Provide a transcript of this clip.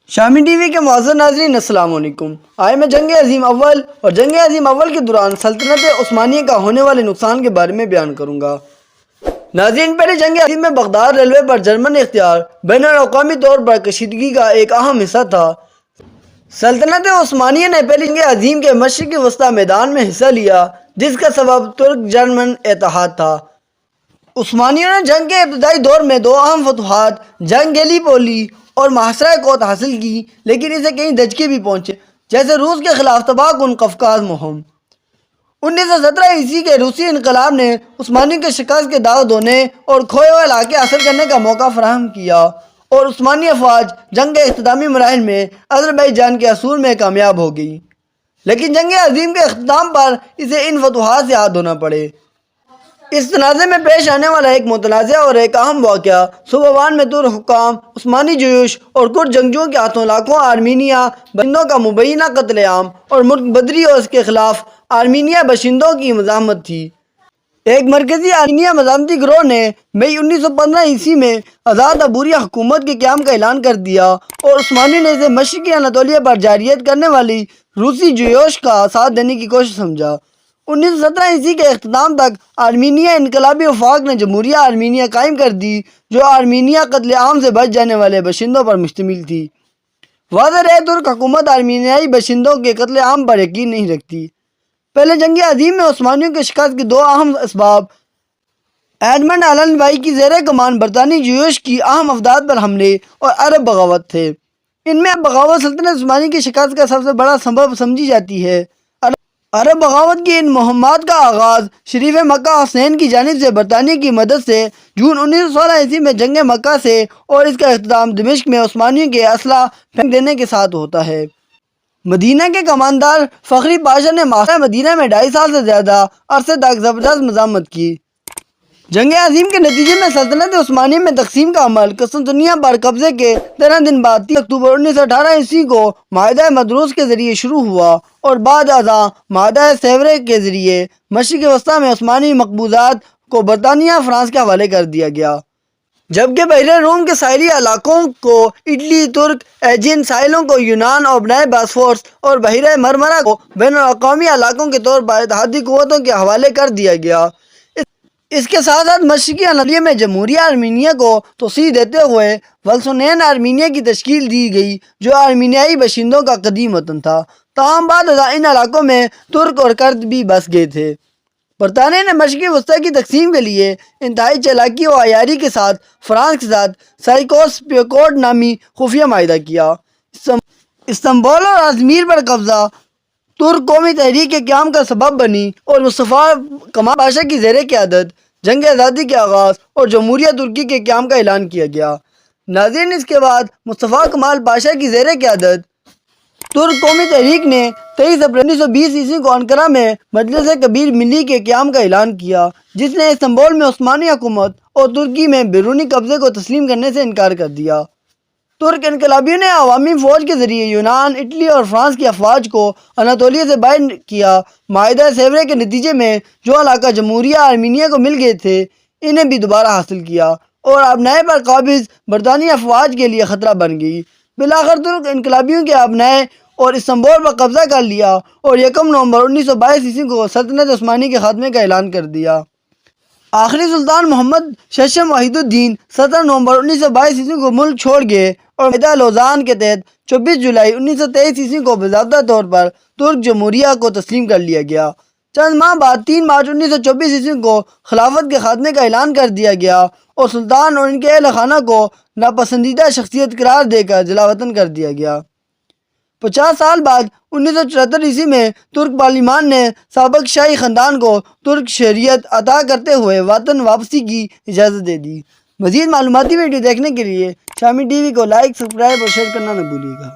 شامی T V کے معزز ناظرین السلام علیکم۔ آئے میں جنگ عظیم اول اور جنگ عظیم اول کے دوران سلطنت عثمانیہ کا ہونے والے نقصان کے بارے میں بیان کروں گا۔ ناظرین، پہلے جنگ عظیم میں بغداد ریلوے پر جرمن اختیار بین الاقوامی طور پر کشیدگی کا ایک اہم حصہ تھا۔ سلطنت عثمانیہ نے پہلی جنگ عظیم کے مشرقی وسطی میدان میں حصہ لیا، جس کا سبب ترک جرمن اتحاد تھا۔ عثمانیوں نے جنگ کے ابتدائی دور میں دو اہم فتوحات جنگ گیلیپولی اور محاصرہ کوت حاصل کی، لیکن اسے کئی دھچکے بھی پہنچے، جیسے روس کے خلاف تباہ کن قفقاز مہم۔ 1917 عیسوی کے روسی انقلاب نے عثمانیوں کے شکست کے داغ دھونے اور کھوئے ہوئے علاقے حاصل کرنے کا موقع فراہم کیا، اور عثمانی افواج جنگ کے اختتامی مراحل میں آذربائیجان کے عصور میں کامیاب ہو گئی۔ لیکن جنگ عظیم کے اختتام پر اسے ان فتوحات سے ہاتھ دھونا پڑے۔ اس تنازع میں پیش آنے والا ایک متنازع اور ایک اہم واقعہ صوبان میں ترک حکام، عثمانی جیوش اور کرد جنگجوؤں کے ہاتھوں لاکھوں آرمینیا باشندوں کا مبینہ قتل عام اور ملک بدری اور اس کے خلاف آرمینیا باشندوں کی مزاحمت تھی۔ ایک مرکزی آرمینیا مزاحمتی گروہ نے مئی 1915 عیسوی میں آزاد عبوری حکومت کے قیام کا اعلان کر دیا، اور عثمانیوں نے اسے مشرقی اناطولیہ پر جارحیت کرنے والی روسی جیوش کا ساتھ دینے کی کوشش سمجھا۔ 1917 عیسوی کے اختتام تک آرمینیا انقلابی وفاق نے جمہوریہ آرمینیا قائم کر دی، جو آرمینیا قتل عام سے بچ جانے والے باشندوں پر مشتمل تھی۔ واضح رہے، ترک حکومت آرمینیائی باشندوں کے قتل عام پر یقین نہیں رکھتی۔ پہلے جنگ عظیم میں عثمانیوں کے شکست کے دو اہم اسباب ایڈمنڈ آلن بائی کی زیر کمان برطانوی جیوش کی اہم افداد پر حملے اور عرب بغاوت تھے۔ ان میں بغاوت سلطنت عثمانیہ کی شکست کا سب سے بڑا سبب سمجھی جاتی ہے۔ عرب بغاوت کی ان مہمات کا آغاز شریف مکہ حسین کی جانب سے برطانیہ کی مدد سے جون 1916 عیسوی میں جنگ مکہ سے، اور اس کا اختتام دمشق میں عثمانیوں کے اسلحہ پھینک دینے کے ساتھ ہوتا ہے۔ مدینہ کے کماندار فخری پاشا نے محاصرہ مدینہ میں 2.5 سال سے زیادہ عرصے تک زبردست مزاحمت کی۔ جنگ عظیم کے نتیجے میں سلطنت عثمانیہ میں تقسیم کا عمل قسطنطنیہ پر قبضے کے 13 دن بعد 30 اکتوبر 1918 عیسوی کو معاہدہ مدروس کے ذریعے شروع ہوا، اور بعد ازاں معاہدہ سیورے کے ذریعے مشرق وسطی میں عثمانی مقبوضات کو برطانیہ فرانس کے حوالے کر دیا گیا، جبکہ بحیرہ روم کے ساحلی علاقوں کو اٹلی، ترک ایجین ساحلوں کو یونان اور بنائے باسفورس اور بحیرہ مرمرا کو بین الاقوامی علاقوں کے طور پر اتحادی قوتوں کے حوالے کر دیا گیا۔ اس کے ساتھ ساتھ مشرقی اناطولیہ میں جمہوریہ آرمینیا کو توسیع دیتے ہوئے ولسونین آرمینیا کی تشکیل دی گئی، جو آرمینیائی باشندوں کا قدیم وطن تھا۔ تاہم بعد ازاں ان علاقوں میں ترک اور کرد بھی بس گئے تھے۔ برطانیہ نے مشرقی وسطی کی تقسیم کے لیے انتہائی چالاکی و عیاری کے ساتھ فرانس کے ساتھ سائیکوس پیکوڈ نامی خفیہ معاہدہ کیا۔ استنبول اور ازمیر پر قبضہ ترک قومی تحریک کے قیام کا سبب بنی، اور مصطفیٰ کمال پاشا کی زیر قیادت جنگ آزادی کے آغاز اور جمہوریہ ترکی کے قیام کا اعلان کیا گیا۔ ناظرین، اس کے بعد مصطفیٰ کمال پاشا کی زیر قیادت ترک قومی تحریک نے 23 اپریل 1920 عیسوی کو انقرہ میں مجلس کبیر ملی کے قیام کا اعلان کیا، جس نے استنبول میں عثمانی حکومت اور ترکی میں بیرونی قبضے کو تسلیم کرنے سے انکار کر دیا۔ ترک انقلابیوں نے عوامی فوج کے ذریعے یونان، اٹلی اور فرانس کی افواج کو اناطولیہ سے باہر کیا۔ معاہدہ سیورے کے نتیجے میں جو علاقہ جمہوریہ آرمینیا کو مل گئے تھے، انہیں بھی دوبارہ حاصل کیا، اور آبنائے پر قابض برطانوی افواج کے لیے خطرہ بن گئی۔ بالآخر ترک انقلابیوں کے آبنائے اور استنبول پر قبضہ کر لیا، اور 1 نومبر 1922 عیسوی کو سلطنت عثمانیہ کے خاتمے کا اعلان کر دیا۔ آخری سلطان محمد ششم وحید الدین 17 نومبر 1922 عیسوی کو ملک چھوڑ گئے، اور معاہدہ لوزان کے تحت 24 جولائی 1923 عیسوی کو باضابطہ طور پر ترک جمہوریہ کو تسلیم کر لیا گیا۔ چند ماہ بعد 3 مارچ 1924 عیسوی کو خلافت کے خاتمے کا اعلان کر دیا گیا، اور سلطان اور ان کے اہل خانہ کو ناپسندیدہ شخصیت قرار دے کر جلاوطن کر دیا گیا۔ 50 سال بعد 1974 عیسوی میں ترک پارلیمان نے سابق شاہی خاندان کو ترک شہریت عطا کرتے ہوئے وطن واپسی کی اجازت دے دی۔ مزید معلوماتی ویڈیو دیکھنے کے لیے شامی ٹی وی کو لائک، سبسکرائب اور شیئر کرنا نہ بھولیے گا۔